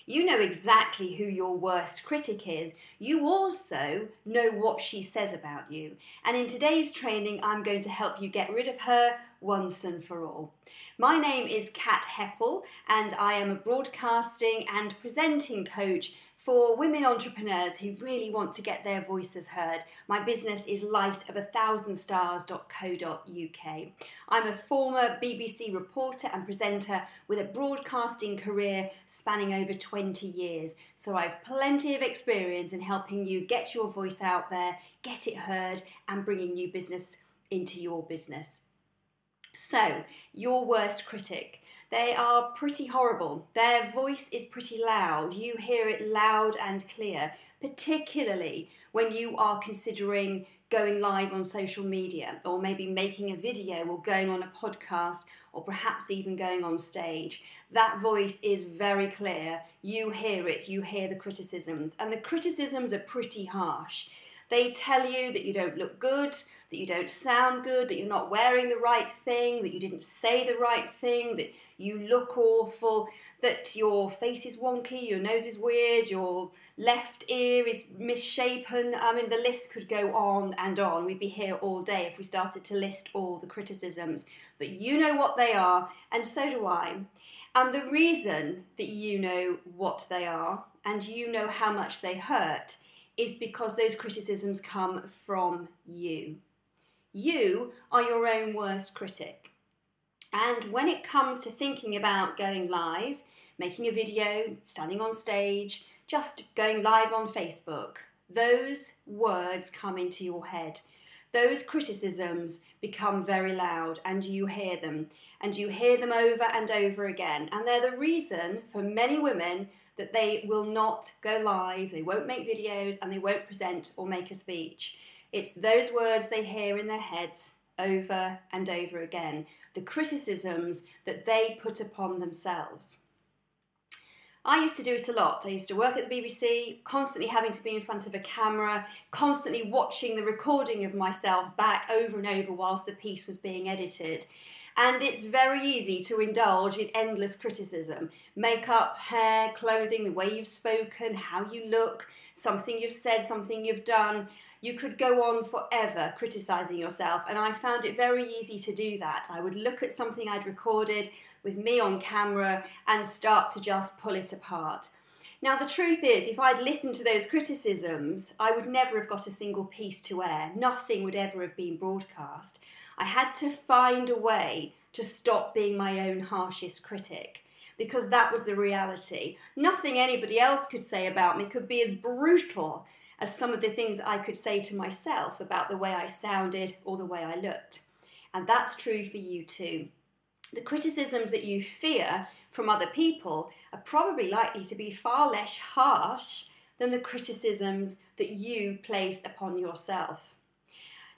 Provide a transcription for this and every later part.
You know exactly who your worst critic is. You also know what she says about you. And in today's training, I'm going to help you get rid of her once and for all. My name is Cat Hepple, and I am a broadcasting and presenting coach for women entrepreneurs who really want to get their voices heard. My business is lightof1000stars.co.uk. I'm a former BBC reporter and presenter with a broadcasting career spanning over 20 years. So I've plenty of experience in helping you get your voice out there, get it heard, and bringing new business into your business. So, your worst critic. They are pretty horrible. Their voice is pretty loud. You hear it loud and clear, particularly when you are considering going live on social media, or maybe making a video, or going on a podcast, or perhaps even going on stage. That voice is very clear. You hear it, you hear the criticisms, and the criticisms are pretty harsh. They tell you that you don't look good, that you don't sound good, that you're not wearing the right thing, that you didn't say the right thing, that you look awful, that your face is wonky, your nose is weird, your left ear is misshapen. I mean, the list could go on and on. We'd be here all day if we started to list all the criticisms. But you know what they are, and so do I. And the reason that you know what they are, and you know how much they hurt, is because those criticisms come from you. You are your own worst critic. And when it comes to thinking about going live, making a video, standing on stage, just going live on Facebook, those words come into your head. Those criticisms become very loud, and you hear them. And you hear them over and over again. And they're the reason for many women that they will not go live, they won't make videos, and they won't present or make a speech. It's those words they hear in their heads over and over again, the criticisms that they put upon themselves. I used to do it a lot. I used to work at the BBC, constantly having to be in front of a camera, constantly watching the recording of myself back over and over whilst the piece was being edited. And it's very easy to indulge in endless criticism. Makeup, hair, clothing, the way you've spoken, how you look, something you've said, something you've done. You could go on forever criticising yourself, and I found it very easy to do that. I would look at something I'd recorded with me on camera and start to just pull it apart. Now, the truth is, if I'd listened to those criticisms, I would never have got a single piece to air. Nothing would ever have been broadcast. I had to find a way to stop being my own harshest critic, because that was the reality. Nothing anybody else could say about me could be as brutal as some of the things that I could say to myself about the way I sounded or the way I looked. And that's true for you too. The criticisms that you fear from other people are probably likely to be far less harsh than the criticisms that you place upon yourself.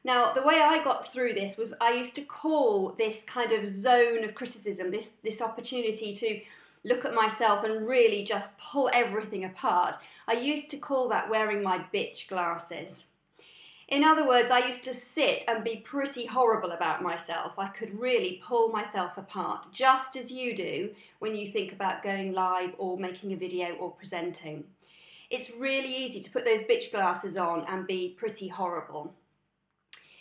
Now, the way I got through this was I used to call this kind of zone of criticism, this opportunity to look at myself and really just pull everything apart. I used to call that wearing my bitch glasses. In other words, I used to sit and be pretty horrible about myself. I could really pull myself apart, just as you do when you think about going live or making a video or presenting. It's really easy to put those bitch glasses on and be pretty horrible.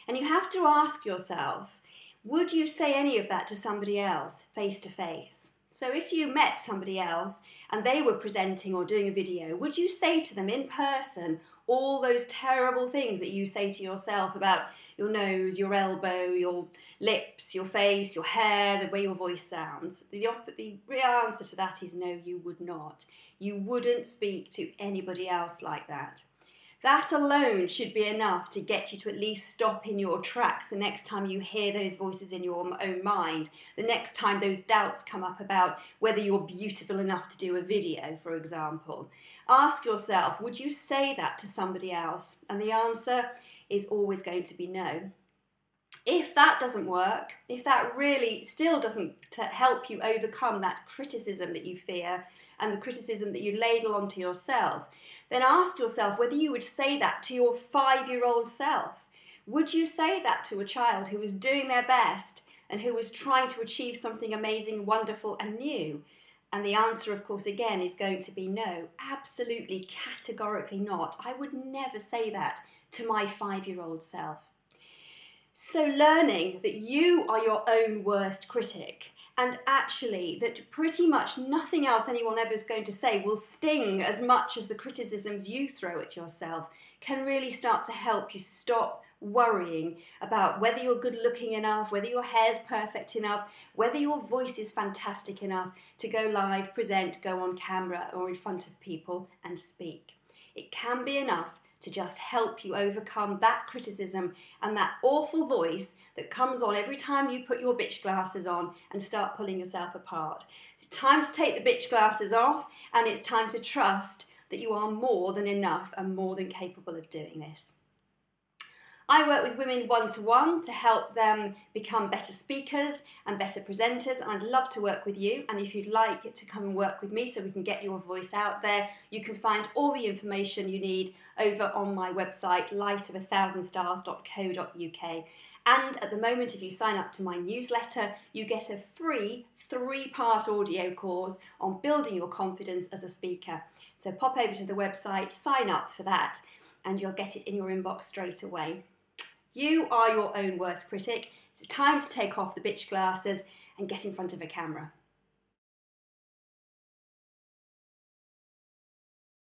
And you have to ask yourself, would you say any of that to somebody else face to face? So if you met somebody else and they were presenting or doing a video, would you say to them in person all those terrible things that you say to yourself about your nose, your elbow, your lips, your face, your hair, the way your voice sounds? The real answer to that is no, you would not. You wouldn't speak to anybody else like that. That alone should be enough to get you to at least stop in your tracks the next time you hear those voices in your own mind, the next time those doubts come up about whether you're beautiful enough to do a video, for example. Ask yourself, would you say that to somebody else? And the answer is always going to be no. If that doesn't work, if that really still doesn't help you overcome that criticism that you fear and the criticism that you ladle onto yourself, then ask yourself whether you would say that to your 5-year-old self. Would you say that to a child who was doing their best and who was trying to achieve something amazing, wonderful and new? And the answer, of course, again, is going to be no, absolutely, categorically not. I would never say that to my 5-year-old self. So learning that you are your own worst critic, and actually that pretty much nothing else anyone ever is going to say will sting as much as the criticisms you throw at yourself, can really start to help you stop worrying about whether you're good looking enough, whether your hair's perfect enough, whether your voice is fantastic enough to go live, present, go on camera or in front of people and speak. It can be enough to just help you overcome that criticism and that awful voice that comes on every time you put your bitch glasses on and start pulling yourself apart. It's time to take the bitch glasses off, and it's time to trust that you are more than enough and more than capable of doing this. I work with women one-to-one to help them become better speakers and better presenters, and I'd love to work with you. And if you'd like to come and work with me so we can get your voice out there, you can find all the information you need over on my website, lightof1000stars.co.uk. And at the moment, if you sign up to my newsletter, you get a free 3-part audio course on building your confidence as a speaker. So pop over to the website, sign up for that, and you'll get it in your inbox straight away. You are your own worst critic. It's time to take off the bitch glasses and get in front of a camera.